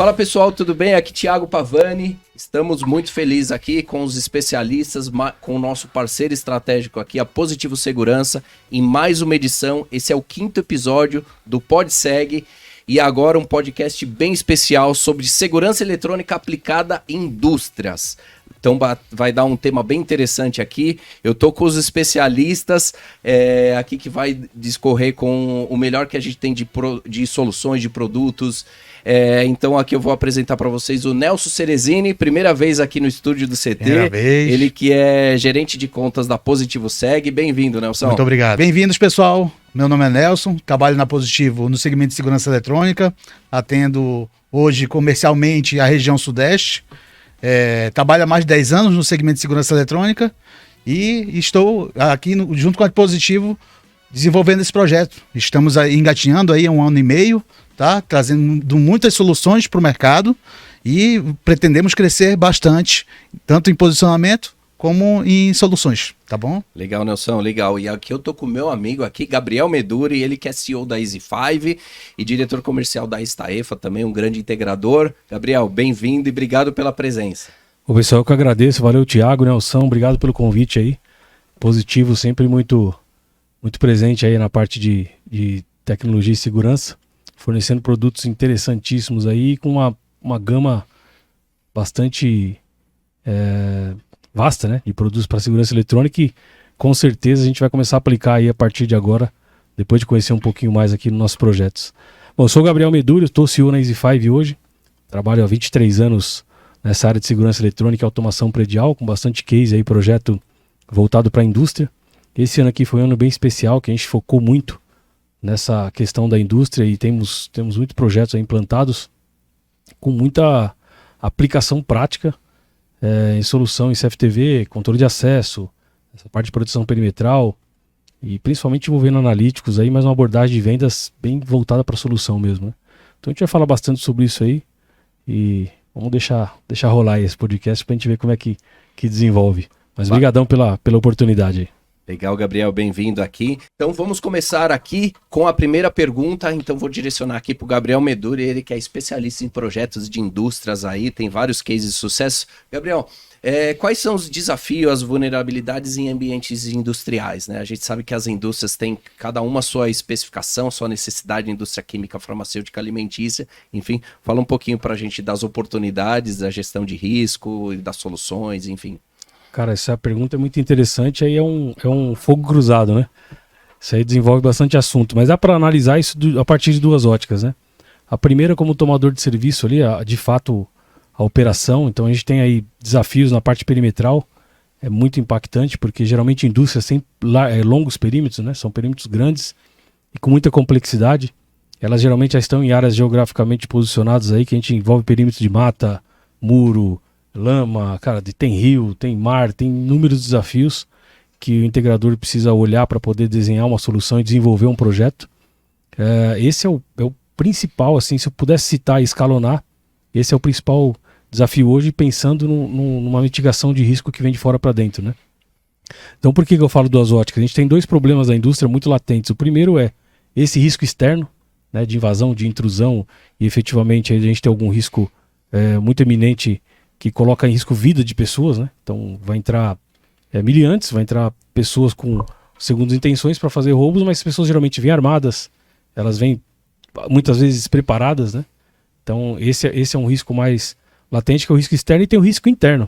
Fala pessoal, tudo bem? Aqui Thiago Pavani. Estamos muito felizes aqui com os especialistas, com o nosso parceiro estratégico aqui, a Positivo Segurança, em mais uma edição. Esse é o 5º episódio do PodSeg e agora um podcast bem especial sobre segurança eletrônica aplicada em indústrias. Então vai dar um tema bem interessante aqui. Eu tô com os especialistas aqui que vai discorrer com o melhor que a gente tem de soluções, de produtos. Então aqui eu vou apresentar para vocês o Nelson Cerezini, primeira vez aqui no estúdio do CT. Primeira vez. Ele que é gerente de contas da Positivo Seg. Bem-vindo, Nelson. Muito obrigado. Bem-vindos, pessoal. Meu nome é Nelson, trabalho na Positivo no segmento de segurança eletrônica, atendo hoje comercialmente a região Sudeste. Trabalho há mais de 10 anos no segmento de segurança eletrônica e estou aqui junto com a Positivo desenvolvendo esse projeto. Estamos aí engatinhando aí há 1 ano e meio, tá? Trazendo muitas soluções para o mercado e pretendemos crescer bastante, tanto em posicionamento como em soluções, tá bom? Legal, Nelson, legal. E aqui eu tô com o meu amigo aqui, Gabriel Meduri, ele que é CEO da EZ5 e diretor comercial da Estaefa, também um grande integrador. Gabriel, bem-vindo e obrigado pela presença. O pessoal que eu agradeço, valeu Thiago, Nelson, obrigado pelo convite aí. Positivo, sempre muito presente aí na parte de tecnologia e segurança, fornecendo produtos interessantíssimos aí com uma gama bastante vasta, né, de produtos para segurança eletrônica e com certeza a gente vai começar a aplicar aí a partir de agora, depois de conhecer um pouquinho mais aqui nos nossos projetos. Bom, eu sou o Gabriel Meduri, estou CEO na EZ5 hoje, trabalho há 23 anos nessa área de segurança eletrônica e automação predial, com bastante case aí, projeto voltado para a indústria. Esse ano aqui foi um ano bem especial, que a gente focou muito nessa questão da indústria e temos muitos projetos aí implantados com muita aplicação prática em solução em CFTV, controle de acesso, essa parte de proteção perimetral e principalmente envolvendo analíticos aí, mas uma abordagem de vendas bem voltada para a solução mesmo, né? Então a gente vai falar bastante sobre isso aí e vamos deixar rolar aí esse podcast para a gente ver como é que desenvolve. Mas brigadão pela oportunidade aí. Legal, Gabriel, bem-vindo aqui. Então vamos começar aqui com a primeira pergunta. Então vou direcionar aqui para o Gabriel Meduri, ele que é especialista em projetos de indústrias aí, tem vários cases de sucesso. Gabriel, quais são os desafios, as vulnerabilidades em ambientes industriais, né? A gente sabe que as indústrias têm cada uma sua especificação, sua necessidade, indústria química, farmacêutica, alimentícia, enfim. Fala um pouquinho para a gente das oportunidades, da gestão de risco, das soluções, enfim. Cara, essa pergunta é muito interessante, aí é um fogo cruzado, né? Isso aí desenvolve bastante assunto, mas dá para analisar isso a partir de 2 óticas, né? A primeira, como tomador de serviço ali, de fato, a operação. Então a gente tem aí desafios na parte perimetral, é muito impactante, porque geralmente indústrias têm longos perímetros, né? São perímetros grandes e com muita complexidade. Elas geralmente já estão em áreas geograficamente posicionadas aí, que a gente envolve perímetros de mata, muro, lama, cara, tem rio, tem mar, tem inúmeros desafios que o integrador precisa olhar para poder desenhar uma solução e desenvolver um projeto. Esse é o principal, assim, se eu pudesse citar e escalonar, esse é o principal desafio hoje, pensando numa mitigação de risco que vem de fora para dentro, né? Então por que eu falo 2 óticas? A gente tem 2 problemas da indústria muito latentes. O primeiro é esse risco externo, né, de invasão, de intrusão, e efetivamente aí a gente tem algum risco muito eminente que coloca em risco vida de pessoas, né? Então vai entrar miliantes, vai entrar pessoas com segundas intenções para fazer roubos, mas as pessoas geralmente vêm armadas, elas vêm muitas vezes despreparadas, né? Então esse é um risco mais latente, que é o risco externo, e tem o risco interno,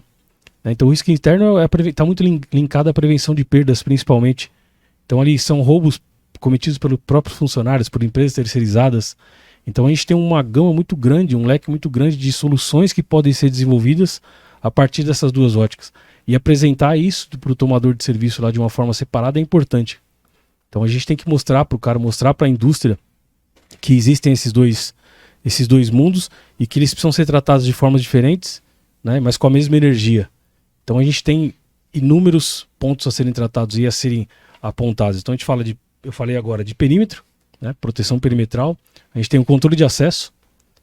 né? Então o risco interno está muito linkado à prevenção de perdas, principalmente. Então ali são roubos cometidos pelos próprios funcionários, por empresas terceirizadas. Então a gente tem uma gama muito grande, um leque muito grande de soluções que podem ser desenvolvidas a partir dessas 2 óticas. E apresentar isso para o tomador de serviço lá de uma forma separada é importante. Então a gente tem que mostrar para o cara, mostrar para a indústria que existem esses dois mundos e que eles precisam ser tratados de formas diferentes, né, mas com a mesma energia. Então a gente tem inúmeros pontos a serem tratados e a serem apontados. Então a gente fala eu falei agora de perímetro, né, proteção perimetral. A gente tem o controle de acesso.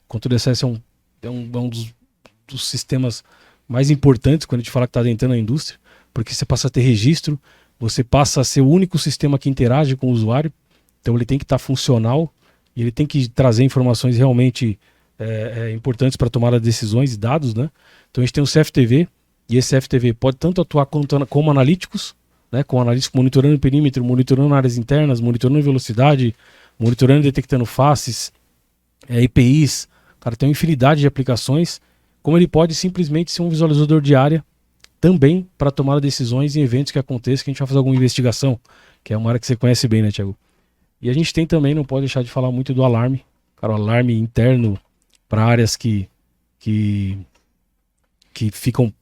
O controle de acesso é um dos sistemas mais importantes quando a gente fala que está entrando na indústria, porque você passa a ter registro, você passa a ser o único sistema que interage com o usuário, então ele tem que estar funcional e ele tem que trazer informações realmente importantes para tomar decisões e dados, né? Então a gente tem o CFTV, e esse CFTV pode tanto atuar como analíticos, né? Com analíticos monitorando o perímetro, monitorando áreas internas, monitorando velocidade, monitorando e detectando faces, EPIs. Cara, tem uma infinidade de aplicações, como ele pode simplesmente ser um visualizador de área também para tomar decisões em eventos que aconteçam, que a gente vai fazer alguma investigação, que é uma área que você conhece bem, né, Thiago? E a gente tem também, não pode deixar de falar muito do alarme, cara, o alarme interno para áreas que ficam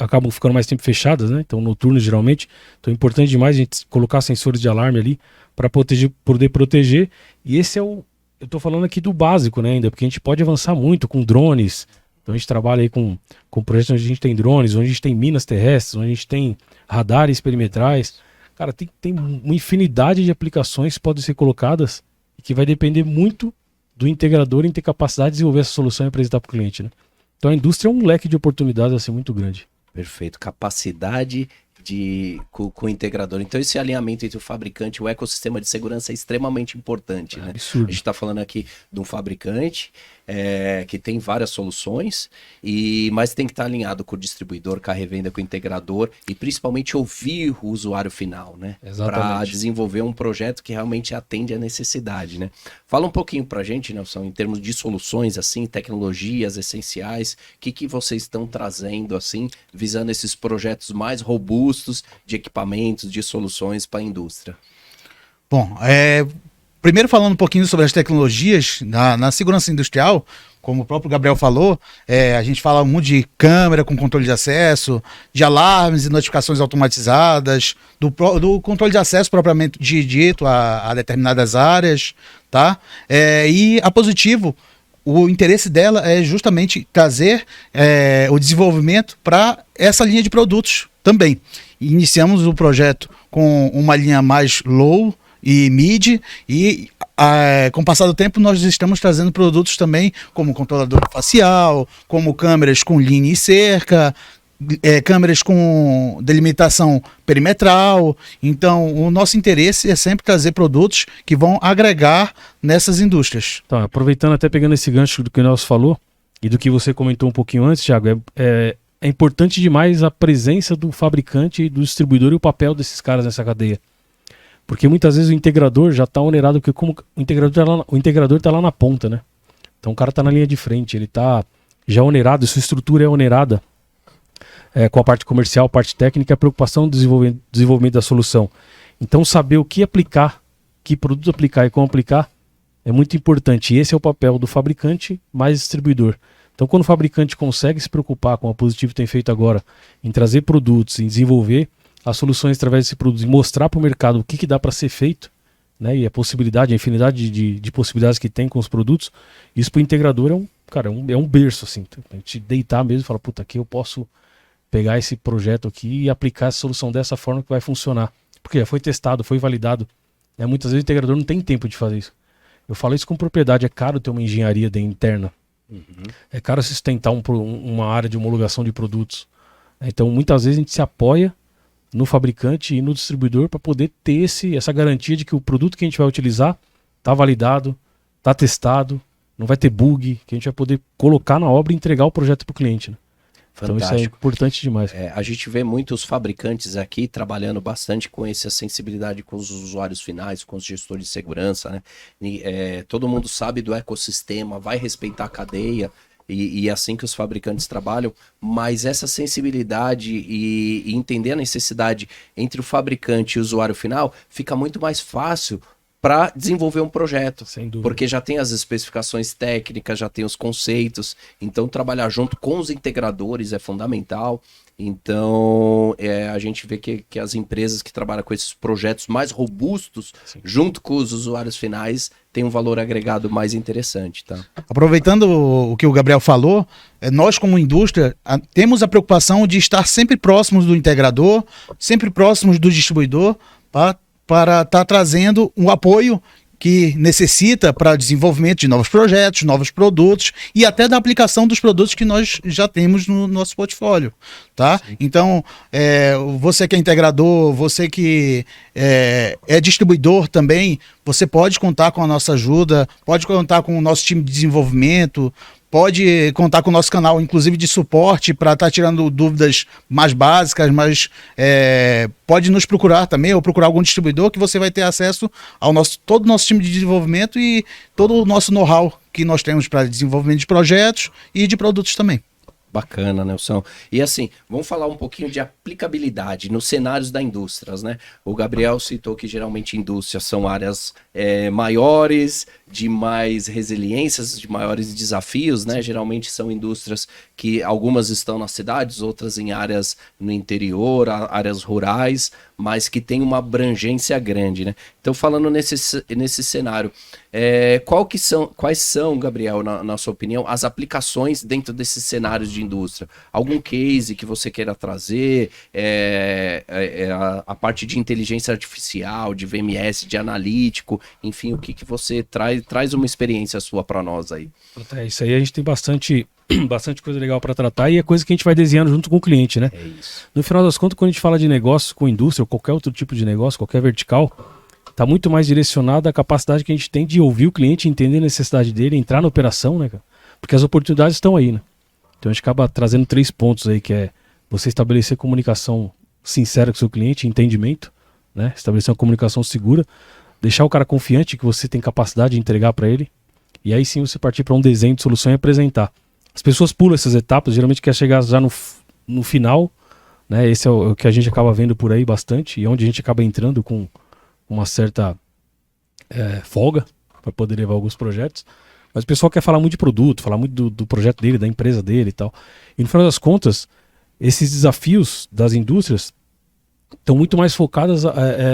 acabam ficando mais tempo fechadas, né? Então noturnos geralmente. Então é importante demais a gente colocar sensores de alarme ali para poder proteger. E esse eu tô falando aqui do básico, né, ainda, porque a gente pode avançar muito com drones. Então a gente trabalha aí com projetos onde a gente tem drones, onde a gente tem minas terrestres, onde a gente tem radares perimetrais. Cara, tem uma infinidade de aplicações que podem ser colocadas e que vai depender muito do integrador em ter capacidade de desenvolver essa solução e apresentar para o cliente, né? Então a indústria é um leque de oportunidades assim muito grande. Perfeito. Capacidade com o integrador. Então esse alinhamento entre o fabricante e o ecossistema de segurança é extremamente importante, né? Absurdo. A gente está falando aqui de um fabricante que tem várias soluções, mas tem que estar alinhado com o distribuidor, com a revenda, com o integrador e principalmente ouvir o usuário final, né? Para desenvolver um projeto que realmente atende à necessidade, né? Fala um pouquinho para a gente, Nelson, em termos de soluções, assim, tecnologias essenciais, o que vocês estão trazendo, assim, visando esses projetos mais robustos de equipamentos, de soluções para a indústria? Bom, primeiro falando um pouquinho sobre as tecnologias na segurança industrial, como o próprio Gabriel falou, a gente fala muito de câmera com controle de acesso, de alarmes e notificações automatizadas, do controle de acesso propriamente dito a determinadas áreas, tá? E a Positivo, o interesse dela é justamente trazer o desenvolvimento para essa linha de produtos também. Iniciamos o projeto com uma linha mais low e mid, e com o passar do tempo nós estamos trazendo produtos também como controlador facial, como câmeras com linha e cerca, câmeras com delimitação perimetral. Então o nosso interesse é sempre trazer produtos que vão agregar nessas indústrias. Então, aproveitando, até pegando esse gancho do que o Nelson falou e do que você comentou um pouquinho antes, Thiago, é importante demais a presença do fabricante, do distribuidor e o papel desses caras nessa cadeia. Porque muitas vezes o integrador já está onerado, porque como o integrador está lá na ponta, né? Então o cara está na linha de frente, ele está já onerado, sua estrutura é onerada com a parte comercial, parte técnica, a preocupação do desenvolvimento da solução. Então saber o que aplicar, que produto aplicar e como aplicar é muito importante. E esse é o papel do fabricante mais distribuidor. Então quando o fabricante consegue se preocupar, como a Positivo tem feito agora, em trazer produtos, em desenvolver as soluções através desse produto e mostrar para o mercado o que dá para ser feito, né? E a possibilidade, a infinidade de possibilidades que tem com os produtos, isso para o integrador é um berço, assim. A gente deitar mesmo e falar, puta, aqui eu posso pegar esse projeto aqui e aplicar essa solução dessa forma que vai funcionar. Porque já foi testado, foi validado. Muitas vezes o integrador não tem tempo de fazer isso. Eu falo isso com propriedade, é caro ter uma engenharia interna. Uhum. É caro sustentar uma área de homologação de produtos. Então muitas vezes a gente se apoia no fabricante e no distribuidor para poder ter essa garantia de que o produto que a gente vai utilizar está validado, está testado, não vai ter bug, que a gente vai poder colocar na obra e entregar o projeto para o cliente, né? Então isso é importante demais. A gente vê muitos fabricantes aqui trabalhando bastante com essa sensibilidade com os usuários finais, com os gestores de segurança, né? Todo mundo sabe do ecossistema, vai respeitar a cadeia, e assim que os fabricantes trabalham, mas essa sensibilidade e entender a necessidade entre o fabricante e o usuário final fica muito mais fácil para desenvolver um projeto. Sem dúvida. Porque já tem as especificações técnicas, já tem os conceitos, então trabalhar junto com os integradores é fundamental. Então a gente vê que as empresas que trabalham com esses projetos mais robustos, sim, junto com os usuários finais, tem um valor agregado mais interessante, tá? Aproveitando o que o Gabriel falou, nós como indústria temos a preocupação de estar sempre próximos do integrador, sempre próximos do distribuidor, para estar trazendo um apoio que necessita para desenvolvimento de novos projetos, novos produtos e até da aplicação dos produtos que nós já temos no nosso portfólio, tá? Sim. Então, você que é integrador, você que é distribuidor também, você pode contar com a nossa ajuda, pode contar com o nosso time de desenvolvimento, pode contar com o nosso canal, inclusive de suporte, para estar tirando dúvidas mais básicas, mas pode nos procurar também, ou procurar algum distribuidor, que você vai ter acesso ao todo o nosso time de desenvolvimento e todo o nosso know-how que nós temos para desenvolvimento de projetos e de produtos também. Bacana, Nelson. E assim, vamos falar um pouquinho de aplicabilidade nos cenários da indústria, né? O Gabriel citou que geralmente indústrias são áreas maiores, de mais resiliências, de maiores desafios, né? Geralmente são indústrias que algumas estão nas cidades, outras em áreas no interior, áreas rurais, mas que tem uma abrangência grande, né? Então, falando nesse cenário, quais são, Gabriel, na sua opinião, as aplicações dentro desses cenários de indústria? Algum case que você queira trazer? A parte de inteligência artificial, de VMS, de analítico, enfim, o que você traz uma experiência sua para nós aí? Isso aí a gente tem bastante coisa legal para tratar e é coisa que a gente vai desenhando junto com o cliente, né? É isso. No final das contas, quando a gente fala de negócio com indústria ou qualquer outro tipo de negócio, qualquer vertical, está muito mais direcionado à capacidade que a gente tem de ouvir o cliente, entender a necessidade dele, entrar na operação, né, cara? Porque as oportunidades estão aí, né? Então a gente acaba trazendo 3 pontos aí, que é você estabelecer comunicação sincera com o seu cliente, entendimento, né? Estabelecer uma comunicação segura, deixar o cara confiante que você tem capacidade de entregar para ele, e aí sim você partir para um desenho de solução e apresentar. As pessoas pulam essas etapas, geralmente quer chegar já no final, né? Esse é o que a gente acaba vendo por aí bastante, e onde a gente acaba entrando com uma certa folga para poder levar alguns projetos. Mas o pessoal quer falar muito de produto, falar muito do projeto dele, da empresa dele e tal. E no final das contas, esses desafios das indústrias estão muito mais focados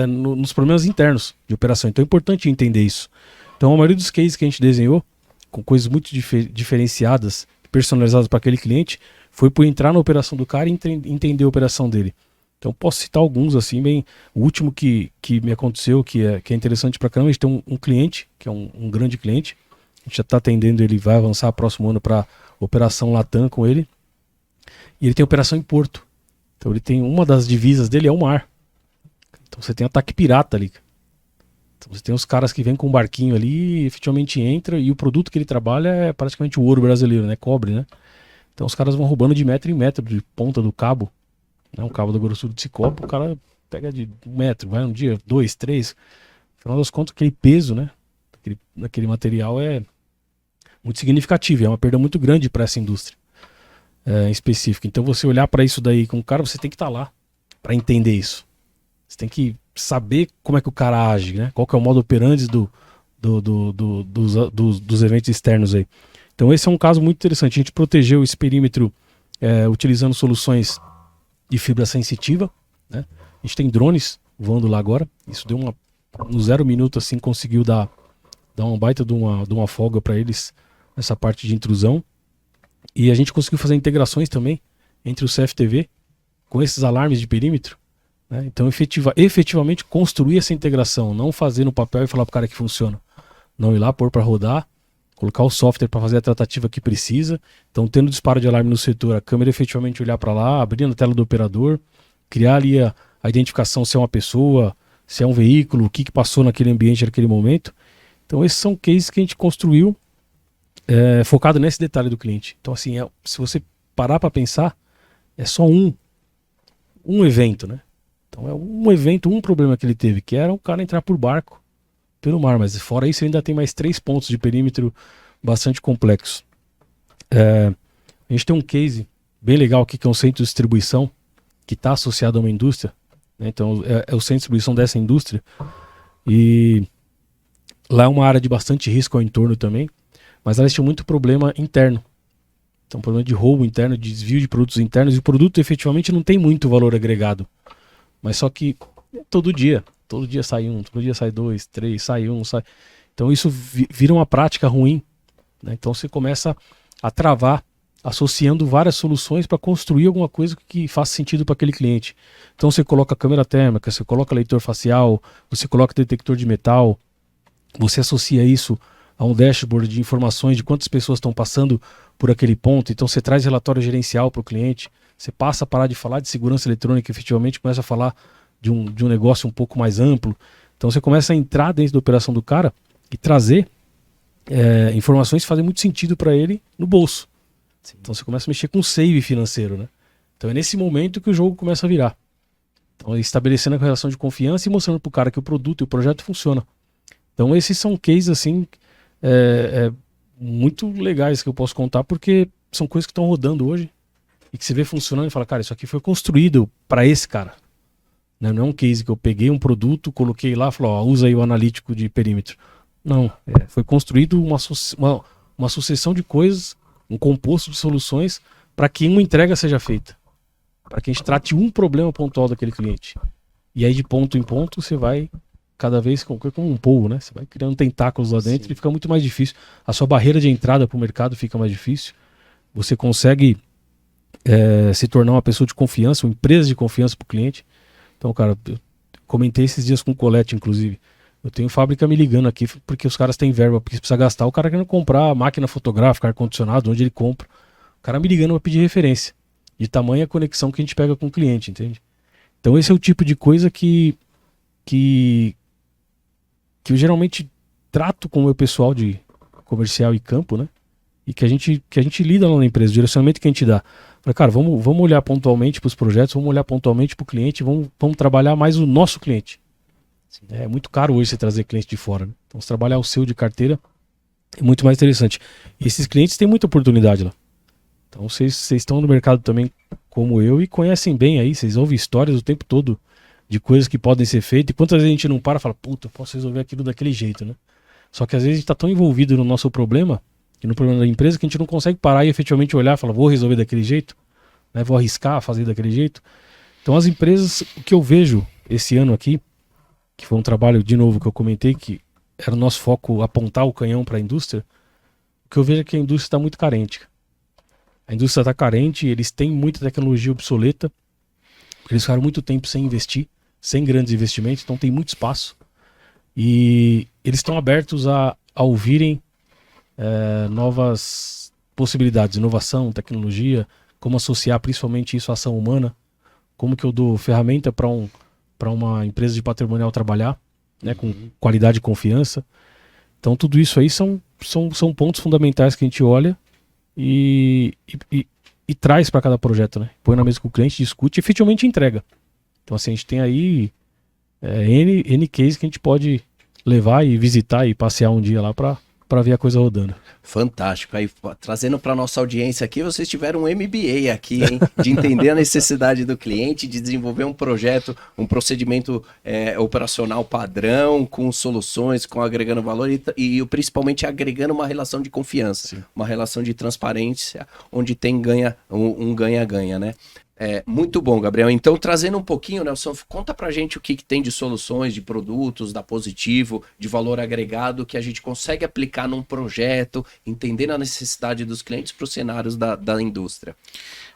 nos problemas internos de operação. Então é importante entender isso. Então a maioria dos cases que a gente desenhou, com coisas muito diferenciadas, personalizadas para aquele cliente, foi por entrar na operação do cara e entender a operação dele. Então posso citar alguns assim, bem, o último que me aconteceu, que é interessante para caramba. A gente tem um cliente, que é um grande cliente, a gente já está atendendo, ele vai avançar próximo ano para operação Latam com ele, e ele tem operação em Porto. Então ele tem, uma das divisas dele é o mar. Então você tem ataque pirata ali. Então você tem os caras que vêm com um barquinho ali, efetivamente entra, e o produto que ele trabalha é praticamente o ouro brasileiro, né? Cobre, né? Então os caras vão roubando de metro em metro, de ponta do cabo, né? Um cabo da grossura de cicopo, o cara pega de 1 metro, vai um dia, 2, 3. No final das contas, aquele peso, né? Daquele material é muito significativo, é uma perda muito grande para essa indústria em específico. Então você olhar para isso daí com o cara, você tem que estar lá para entender isso. Você tem que saber como é que o cara age, né? Qual que é o modo operandi dos eventos externos aí. Então esse é um caso muito interessante. A gente protegeu esse perímetro utilizando soluções de fibra sensitiva, né? A gente tem drones voando lá agora. Isso deu no 0 minuto assim, conseguiu dar um baita de uma folga para eles nessa parte de intrusão. E a gente conseguiu fazer integrações também entre o CFTV com esses alarmes de perímetro, né? Então efetivamente construir essa integração, não fazer no papel e falar pro cara que funciona, não ir lá, pôr para rodar, colocar o software para fazer a tratativa que precisa. Então tendo disparo de alarme no setor, a câmera efetivamente olhar para lá, abrindo a tela do operador, criar ali a identificação se é uma pessoa, se é um veículo, o que passou naquele ambiente naquele momento. Então esses são cases que a gente construiu focado nesse detalhe do cliente. Então assim, se você parar para pensar, é só um evento, né? Então é um evento, um problema que ele teve, que era o cara entrar por barco pelo mar, mas fora isso ainda tem mais 3 pontos de perímetro bastante complexos. A gente tem um case bem legal aqui, que é um centro de distribuição que está associado a uma indústria, né? Então é o centro de distribuição dessa indústria, e lá é uma área de bastante risco ao entorno também, mas elas tinham muito problema interno. Então problema de roubo interno, de desvio de produtos internos, e o produto efetivamente não tem muito valor agregado. Mas só que todo dia sai um, todo dia sai 2, 3, sai um, sai... Então isso vira uma prática ruim, né? Então você começa a travar, associando várias soluções para construir alguma coisa que faça sentido para aquele cliente. Então você coloca câmera térmica, você coloca leitor facial, você coloca detector de metal, você associa isso a um dashboard de informações de quantas pessoas estão passando por aquele ponto, então você traz relatório gerencial para o cliente, você passa a parar de falar de segurança eletrônica e efetivamente começa a falar de um negócio um pouco mais amplo. Então você começa a entrar dentro da operação do cara e trazer informações que fazem muito sentido para ele no bolso. Sim. Então você começa a mexer com o save financeiro, né? Então é nesse momento que o jogo começa a virar. Então estabelecendo a relação de confiança e mostrando para o cara que o produto e o projeto funciona. Então esses são cases assim muito legais que eu posso contar, porque são coisas que estão rodando hoje e que você vê funcionando e fala, cara, isso aqui foi construído para esse cara. Não é um case que eu peguei um produto, coloquei lá e falei, ó, usa aí o analítico de perímetro. Não, foi construído uma sucessão de coisas, um composto de soluções para que uma entrega seja feita. Para que a gente trate um problema pontual daquele cliente. E aí de ponto em ponto você vai cada vez como um polvo, né? Você vai criando tentáculos lá dentro. Sim. E fica muito mais difícil. A sua barreira de entrada para o mercado fica mais difícil. Você consegue se tornar uma pessoa de confiança, uma empresa de confiança para o cliente. Então, cara, eu comentei esses dias com o Colette, inclusive. Eu tenho fábrica me ligando aqui porque os caras têm verba, porque precisa gastar. O cara querendo comprar máquina fotográfica, ar-condicionado, onde ele compra. O cara me ligando para pedir referência. De tamanha conexão que a gente pega com o cliente, entende? Então esse é o tipo de coisa que eu geralmente trato com o meu pessoal de comercial e campo, né? E que a gente lida lá na empresa, o direcionamento que a gente dá. Falei, cara, vamos olhar pontualmente para os projetos, vamos olhar pontualmente para o cliente, vamos trabalhar mais o nosso cliente. Sim. É muito caro hoje você trazer cliente de fora, né? Então se trabalhar o seu de carteira é muito mais interessante. E esses clientes têm muita oportunidade lá. Então vocês estão no mercado também como eu e conhecem bem aí, vocês ouvem histórias o tempo todo de coisas que podem ser feitas, e quantas vezes a gente não para e fala, puta, eu posso resolver aquilo daquele jeito, né? Só que às vezes a gente está tão envolvido no nosso problema e no problema da empresa que a gente não consegue parar e efetivamente olhar e falar, vou resolver daquele jeito, né? Vou arriscar fazer daquele jeito. Então as empresas, o que eu vejo esse ano aqui, que foi um trabalho de novo que eu comentei, que era o nosso foco apontar o canhão para a indústria, o que eu vejo é que a indústria está muito carente. A indústria está carente, eles têm muita tecnologia obsoleta, eles ficaram muito tempo sem investir, sem grandes investimentos, então tem muito espaço. E eles estão abertos a ouvirem novas possibilidades, inovação, tecnologia, como associar principalmente isso à ação humana, como que eu dou ferramenta para uma empresa de patrimonial trabalhar, né, com qualidade e confiança. Então tudo isso aí são pontos fundamentais que a gente olha e traz para cada projeto, né? Põe na mesa com o cliente, discute e efetivamente entrega. Então assim, a gente tem aí N case que a gente pode levar e visitar e passear um dia lá para ver a coisa rodando. Fantástico. Aí, trazendo para nossa audiência aqui, vocês tiveram um MBA aqui, hein? De entender a necessidade do cliente, de desenvolver um projeto, um procedimento operacional padrão, com soluções, com agregando valor e principalmente agregando uma relação de confiança. Sim. Uma relação de transparência, onde tem um ganha-ganha, né? Muito bom, Gabriel. Então, trazendo um pouquinho, Nelson, conta pra gente o que tem de soluções, de produtos, da Positivo, de valor agregado, que a gente consegue aplicar num projeto, entendendo a necessidade dos clientes para os cenários da indústria.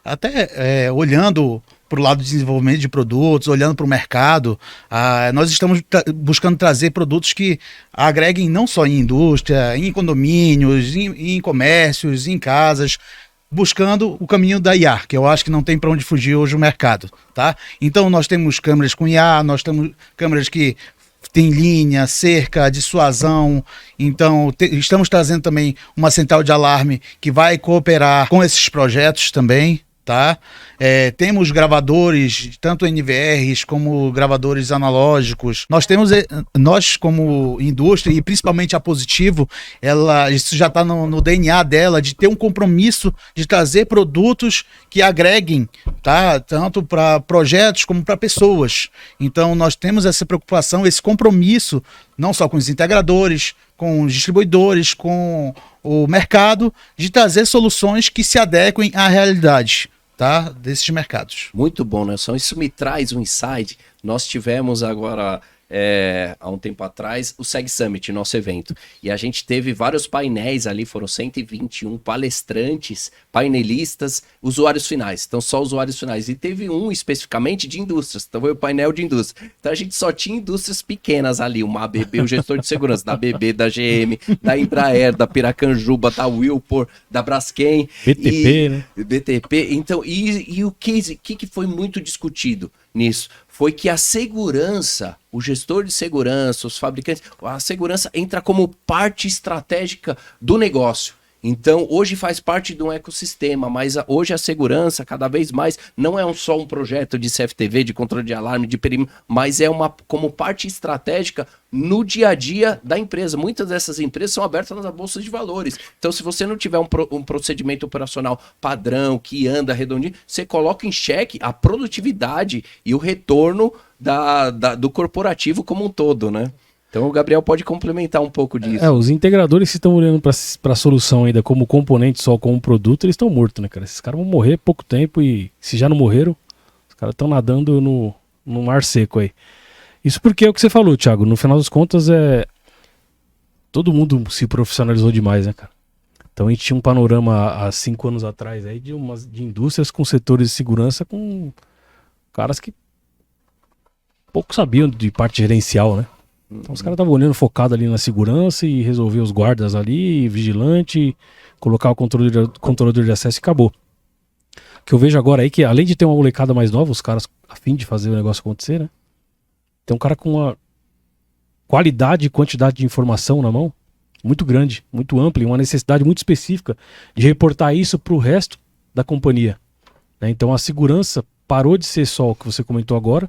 Até olhando para o lado de desenvolvimento de produtos, olhando para o mercado, nós estamos buscando trazer produtos que agreguem não só em indústria, em condomínios, em comércios, em casas, buscando o caminho da IA, que eu acho que não tem para onde fugir hoje o mercado, tá? Então nós temos câmeras com IA, nós temos câmeras que tem linha, cerca, dissuasão. Então estamos trazendo também uma central de alarme que vai cooperar com esses projetos também, tá? Temos gravadores, tanto NVRs como gravadores analógicos. Nós como indústria, e principalmente a Positivo, isso já está no DNA dela, de ter um compromisso de trazer produtos que agreguem, tá? Tanto para projetos como para pessoas. Então nós temos essa preocupação, esse compromisso, não só com os integradores, com os distribuidores, com o mercado, de trazer soluções que se adequem à realidade, tá, desses mercados. Muito bom, Nelson. Isso me traz um insight. Nós tivemos agora há um tempo atrás, o Seg Summit, nosso evento. E a gente teve vários painéis ali, foram 121 palestrantes, painelistas, usuários finais. Então, só usuários finais. E teve um especificamente de indústrias. Então, foi o painel de indústria. Então, a gente só tinha indústrias pequenas ali. Uma ABB, o gestor de segurança da ABB, da GM, da Embraer, da Piracanjuba, da Wilpor, da Braskem. BTP, né? BTP. Então, e o case, que foi muito discutido nisso? Foi que a segurança, o gestor de segurança, os fabricantes, a segurança entra como parte estratégica do negócio. Então, hoje faz parte de um ecossistema, mas hoje a segurança, cada vez mais, não é só um projeto de CFTV, de controle de alarme, de perímetro, mas é como parte estratégica no dia a dia da empresa. Muitas dessas empresas são abertas nas bolsas de valores. Então, se você não tiver um procedimento operacional padrão, que anda redondinho, você coloca em xeque a produtividade e o retorno do corporativo como um todo, né? Então o Gabriel pode complementar um pouco disso. Os integradores que estão olhando para a solução ainda como componente só como produto, eles estão mortos, né, cara? Esses caras vão morrer pouco tempo e se já não morreram, os caras estão nadando no mar seco aí. Isso porque é o que você falou, Thiago. No final das contas, todo mundo se profissionalizou demais, né, cara? Então a gente tinha um panorama há 5 anos atrás aí de indústrias com setores de segurança com caras que pouco sabiam de parte gerencial, né? Então os caras estavam olhando focado ali na segurança e resolver os guardas ali, vigilante, colocar o controlador de acesso e acabou. O que eu vejo agora aí que além de ter uma molecada mais nova, os caras a fim de fazer o negócio acontecer, né? Tem um cara com uma qualidade e quantidade de informação na mão muito grande, muito ampla e uma necessidade muito específica de reportar isso para o resto da companhia, né? Então a segurança parou de ser só o que você comentou agora,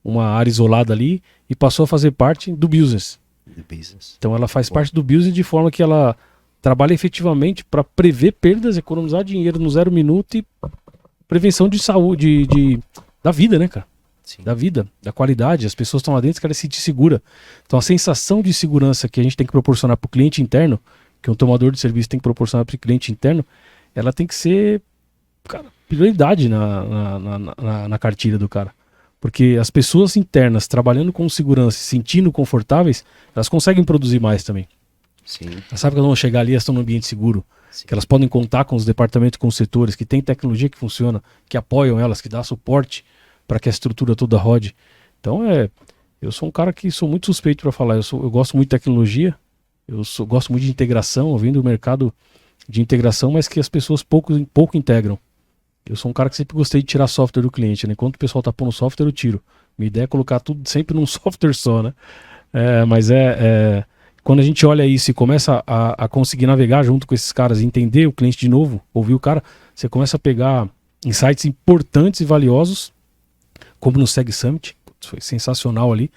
uma área isolada ali, e passou a fazer parte do business. Então ela faz parte do business de forma que ela trabalha efetivamente para prever perdas, economizar dinheiro no 0 minuto e prevenção de saúde, da vida, né, cara? Sim. Da vida, da qualidade. As pessoas estão lá dentro, querem se sentir segura. Então a sensação de segurança que a gente tem que proporcionar para o cliente interno, que um tomador de serviço tem que proporcionar para o cliente interno, ela tem que ser, cara, prioridade na cartilha do cara. Porque as pessoas internas trabalhando com segurança e se sentindo confortáveis, elas conseguem produzir mais também. Sim. Elas sabem que elas vão chegar ali, elas estão num ambiente seguro. Sim. Que elas podem contar com os departamentos, com os setores, que tem tecnologia que funciona, que apoiam elas, que dá suporte para que a estrutura toda rode. Então eu sou um cara que sou muito suspeito para falar. Eu gosto muito de tecnologia, gosto muito de integração, eu venho do mercado de integração, mas que as pessoas pouco integram. Eu sou um cara que sempre gostei de tirar software do cliente, né? Enquanto o pessoal tá pondo software, eu tiro. Minha ideia é colocar tudo sempre num software só, né? Mas quando a gente olha isso e começa a conseguir navegar junto com esses caras, entender o cliente de novo, ouvir o cara, você começa a pegar insights importantes e valiosos, como no Seg Summit, foi sensacional ali.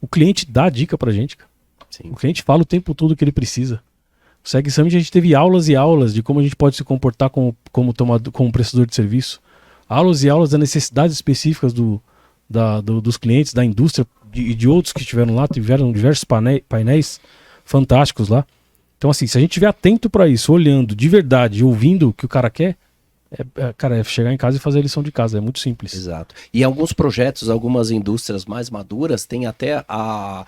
O cliente dá a dica pra gente, cara. Sim. O cliente fala o tempo todo o que ele precisa. No Seg Summit a gente teve aulas e aulas de como a gente pode se comportar como prestador de serviço. Aulas e aulas das necessidades específicas dos clientes, da indústria e de outros que estiveram lá. Tiveram diversos painéis fantásticos lá. Então assim, se a gente estiver atento para isso, olhando de verdade, ouvindo o que o cara quer, cara, é chegar em casa e fazer a lição de casa, é muito simples. Exato. E alguns projetos, algumas indústrias mais maduras têm até a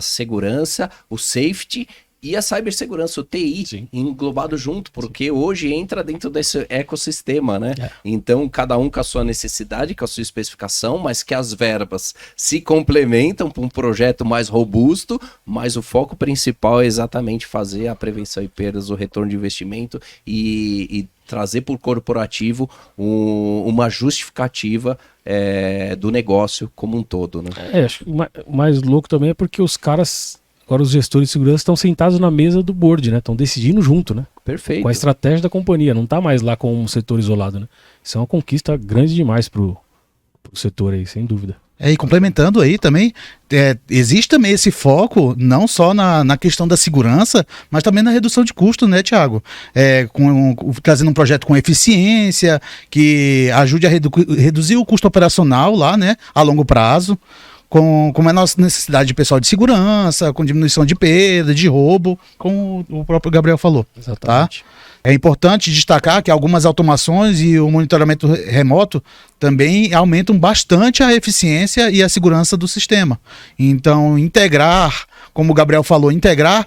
segurança, o safety e a cibersegurança, o TI, sim, englobado junto, porque sim, hoje entra dentro desse ecossistema, né? Então, cada um com a sua necessidade, com a sua especificação, mas que as verbas se complementam para um projeto mais robusto, mas o foco principal é exatamente fazer a prevenção e perdas, o retorno de investimento e trazer para o corporativo uma justificativa do negócio como um todo, né? Acho que o mais louco também é porque os caras... Agora os gestores de segurança estão sentados na mesa do board, né? Estão decidindo junto, né? Perfeito. Com a estratégia da companhia. Não está mais lá com um setor isolado, né? Isso é uma conquista grande demais pro setor aí, sem dúvida. E complementando aí também, existe também esse foco, não só na questão da segurança, mas também na redução de custo, né, Thiago? Trazendo um projeto com eficiência, que ajude a reduzir o custo operacional lá, né, a longo prazo. Com a nossa necessidade de pessoal de segurança, com diminuição de perda, de roubo, como o próprio Gabriel falou. Exatamente. Tá? É importante destacar que algumas automações e o monitoramento remoto também aumentam bastante a eficiência e a segurança do sistema. Então, integrar, como o Gabriel falou, integrar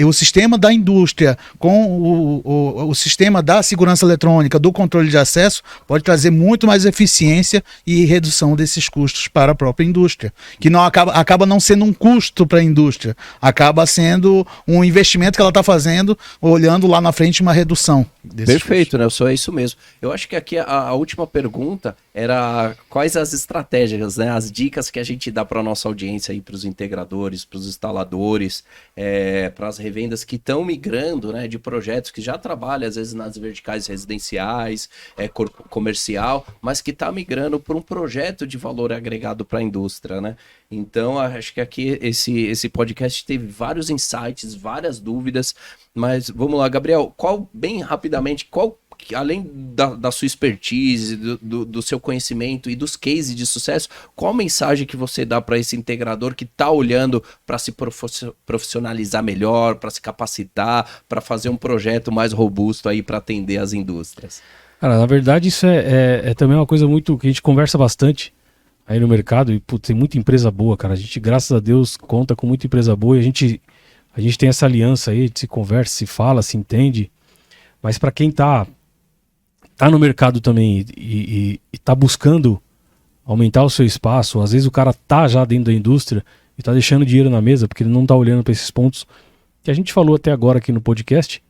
o sistema da indústria com o sistema da segurança eletrônica, do controle de acesso, pode trazer muito mais eficiência e redução desses custos para a própria indústria, que não acaba não sendo um custo para a indústria, acaba sendo um investimento que ela está fazendo, olhando lá na frente uma redução. Perfeito, Nelson, é isso mesmo. Eu acho que aqui a última pergunta era quais as estratégias, né, as dicas que a gente dá para a nossa audiência aí, para os integradores, para os instaladores, para as revendas que estão migrando, né, de projetos que já trabalham às vezes nas verticais residenciais, comercial, mas que está migrando para um projeto de valor agregado para a indústria, né? Então, acho que aqui esse podcast teve vários insights, várias dúvidas, mas vamos lá, Gabriel, bem rapidamente, além da sua expertise, do seu conhecimento e dos cases de sucesso, qual a mensagem que você dá para esse integrador que está olhando para se profissionalizar melhor, para se capacitar, para fazer um projeto mais robusto aí para atender as indústrias? Cara, na verdade isso é também uma coisa muito que a gente conversa bastante aí no mercado e putz, tem muita empresa boa, cara. A gente, graças a Deus, conta com muita empresa boa e a gente tem essa aliança aí, a gente se conversa, se fala, se entende, mas para quem tá no mercado também e tá buscando aumentar o seu espaço, às vezes o cara tá já dentro da indústria e tá deixando dinheiro na mesa porque ele não tá olhando para esses pontos que a gente falou até agora aqui no podcast.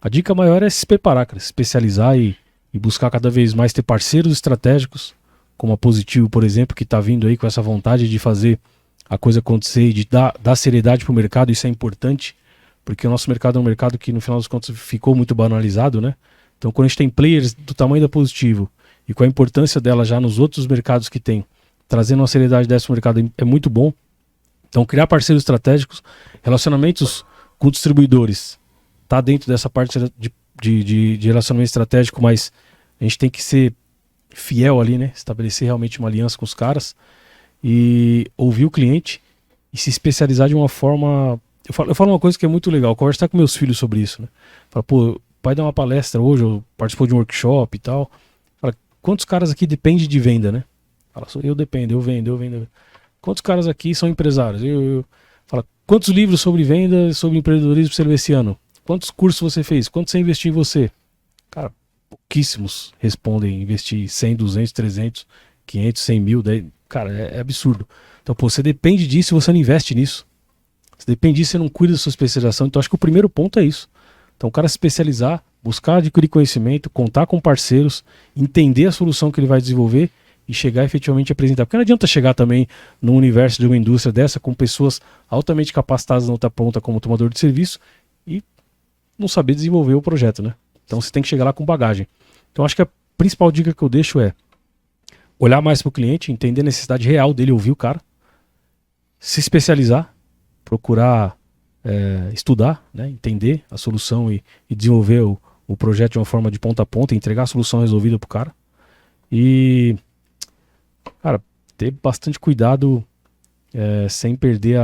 A dica maior é se preparar, cara, se especializar e buscar cada vez mais ter parceiros estratégicos, como a Positivo, por exemplo, que tá vindo aí com essa vontade de fazer a coisa acontecer e de dar seriedade pro mercado. Isso é importante, porque o nosso mercado é um mercado que no final das contas ficou muito banalizado, né? Então, quando a gente tem players do tamanho da Positivo e com a importância dela já nos outros mercados que tem, trazendo uma seriedade dessa no mercado é muito bom. Então, criar parceiros estratégicos, relacionamentos com distribuidores, tá dentro dessa parte de relacionamento estratégico, mas a gente tem que ser fiel ali, né? Estabelecer realmente uma aliança com os caras e ouvir o cliente e se especializar de uma forma... Eu falo uma coisa que é muito legal, conversar com meus filhos sobre isso, né? Fala, pô, o pai deu uma palestra hoje, eu participou de um workshop e tal. Fala, quantos caras aqui dependem de venda, né? Fala, eu dependo, eu vendo. Quantos caras aqui são empresários? Fala, quantos livros sobre venda, sobre empreendedorismo você leu esse ano? Quantos cursos você fez? Quanto você investiu em você? Cara, pouquíssimos respondem investir 100, 200, 300, 500, 100 mil. Daí, cara, é absurdo. Então, pô, você depende disso e você não investe nisso. Você depende disso e você não cuida da sua especialização. Então, acho que o primeiro ponto é isso. Então, o cara se especializar, buscar adquirir conhecimento, contar com parceiros, entender a solução que ele vai desenvolver e chegar efetivamente a apresentar. Porque não adianta chegar também no universo de uma indústria dessa com pessoas altamente capacitadas na outra ponta como tomador de serviço e não saber desenvolver o projeto, né? Então você tem que chegar lá com bagagem. Então acho que a principal dica que eu deixo é olhar mais para o cliente, entender a necessidade real dele, ouvir o cara, se especializar, procurar estudar, né? Entender a solução e desenvolver o projeto de uma forma de ponta a ponta, entregar a solução resolvida pro cara. E, cara, ter bastante cuidado sem perder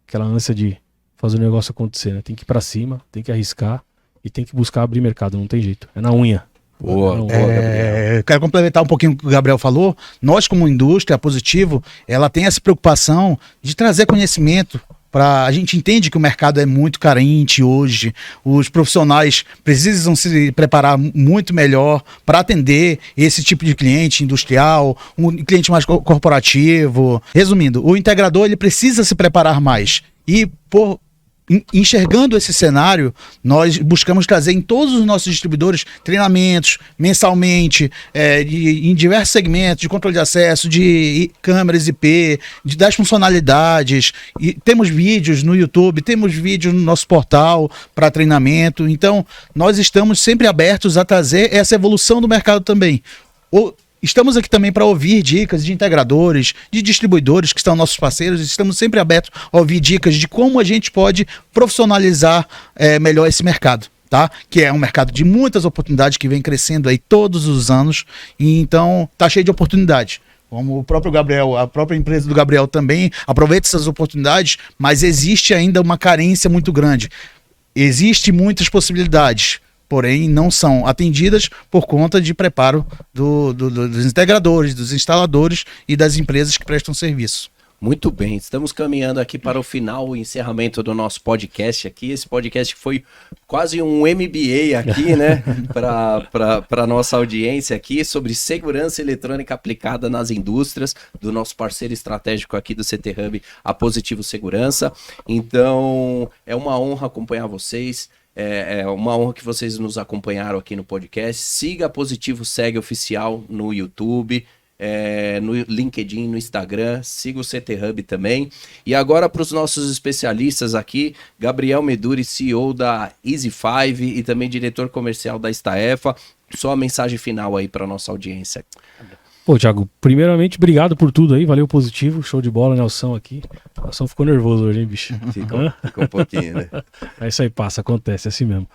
aquela ânsia de fazer o negócio acontecer, né? Tem que ir pra cima, tem que arriscar e tem que buscar abrir mercado, não tem jeito. É na unha. Boa, eu quero complementar um pouquinho o que o Gabriel falou. Nós, como indústria, a Positivo, ela tem essa preocupação de trazer conhecimento. A gente entende que o mercado é muito carente hoje, os profissionais precisam se preparar muito melhor para atender esse tipo de cliente industrial, um cliente mais corporativo. Resumindo, o integrador ele precisa se preparar mais e enxergando esse cenário, nós buscamos trazer em todos os nossos distribuidores treinamentos mensalmente, em diversos segmentos de controle de acesso, de câmeras IP, das funcionalidades. E temos vídeos no YouTube, temos vídeos no nosso portal para treinamento. Então, nós estamos sempre abertos a trazer essa evolução do mercado também. Estamos aqui também para ouvir dicas de integradores, de distribuidores que são nossos parceiros. Estamos sempre abertos a ouvir dicas de como a gente pode profissionalizar melhor esse mercado, tá? Que é um mercado de muitas oportunidades que vem crescendo aí todos os anos. E então tá cheio de oportunidades. Como o próprio Gabriel, a própria empresa do Gabriel também aproveita essas oportunidades, mas existe ainda uma carência muito grande. Existem muitas possibilidades. porém não são atendidas por conta de preparo dos integradores, dos instaladores e das empresas que prestam serviço. Muito bem, estamos caminhando aqui para o final, o encerramento do nosso podcast aqui. Esse podcast foi quase um MBA aqui, né, para a nossa audiência aqui, sobre segurança eletrônica aplicada nas indústrias, do nosso parceiro estratégico aqui do CT Hub, a Positivo Segurança. Então, é uma honra acompanhar vocês. É uma honra que vocês nos acompanharam aqui no podcast. Siga a Positivo Segue Oficial no YouTube, no LinkedIn, no Instagram, siga o CT Hub também. E agora para os nossos especialistas aqui, Gabriel Meduri, CEO da Easy5 e também diretor comercial da Staefa, só a mensagem final aí para nossa audiência. Pô, Thiago, primeiramente, obrigado por tudo aí, valeu Positivo, show de bola, Nelson aqui. O Nelson ficou nervoso hoje, hein, bicho? Ficou um pouquinho, né? É isso aí, passa, acontece, é assim mesmo.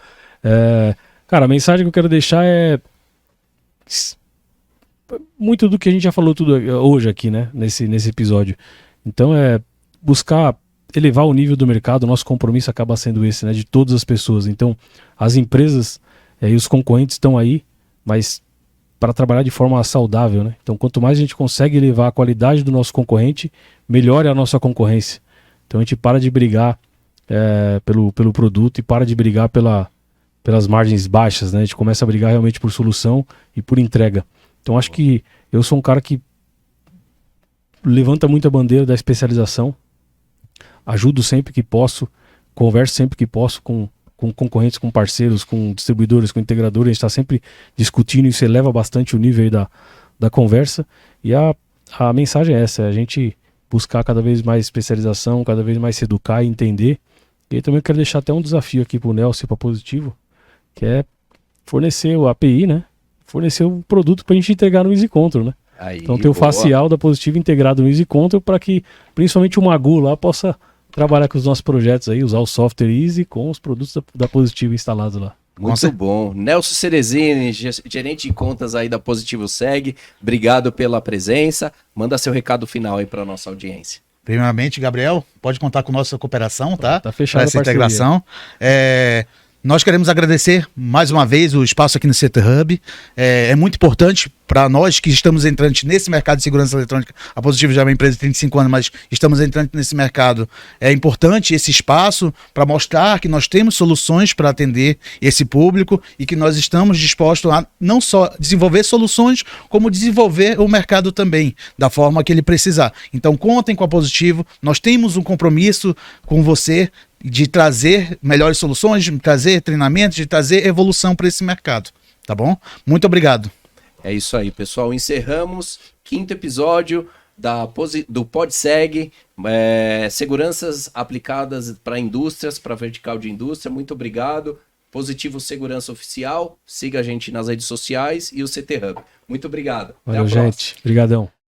Cara, a mensagem que eu quero deixar é muito do que a gente já falou tudo hoje aqui, né, nesse episódio. Então buscar elevar o nível do mercado, nosso compromisso acaba sendo esse, né, de todas as pessoas. Então, as empresas e os concorrentes estão aí, mas para trabalhar de forma saudável, né? Então, quanto mais a gente consegue elevar a qualidade do nosso concorrente, melhor é a nossa concorrência. Então, a gente para de brigar pelo produto e para de brigar pelas margens baixas, né? A gente começa a brigar realmente por solução e por entrega. Então acho que eu sou um cara que levanta muito a bandeira da especialização, ajudo sempre que posso, converso sempre que posso com concorrentes, com parceiros, com distribuidores, com integradores, a gente está sempre discutindo, isso eleva bastante o nível aí da conversa, e a mensagem é essa, é a gente buscar cada vez mais especialização, cada vez mais se educar e entender. E aí também eu quero deixar até um desafio aqui para o Nelson e para Positivo, que é fornecer o API, né? Fornecer o produto para a gente entregar no EasyControl, né? Aí, então tem o facial da Positivo integrado no EasyControl para que principalmente o Magu lá possa trabalhar com os nossos projetos aí, usar o software Easy com os produtos da Positivo instalados lá. Muito bom. Nelson Cerezini, gerente de contas aí da Positivo Seg, obrigado pela presença. Manda seu recado final aí para nossa audiência. Primeiramente, Gabriel, pode contar com nossa cooperação, tá? Tá fechado essa integração. Nós queremos agradecer mais uma vez o espaço aqui no CT Hub. É muito importante para nós que estamos entrando nesse mercado de segurança eletrônica. A Positivo já é uma empresa de 35 anos, mas estamos entrando nesse mercado. É importante esse espaço para mostrar que nós temos soluções para atender esse público e que nós estamos dispostos a não só desenvolver soluções, como desenvolver o mercado também, da forma que ele precisar. Então contem com a Positivo, nós temos um compromisso com você de trazer melhores soluções, de trazer treinamentos, de trazer evolução para esse mercado, tá bom? Muito obrigado. É isso aí, pessoal. Encerramos 5º episódio do PodSeg, seguranças aplicadas para indústrias, para vertical de indústria. Muito obrigado. Positivo Segurança Oficial. Siga a gente nas redes sociais e o CT Hub. Muito obrigado. Valeu, gente. Obrigadão.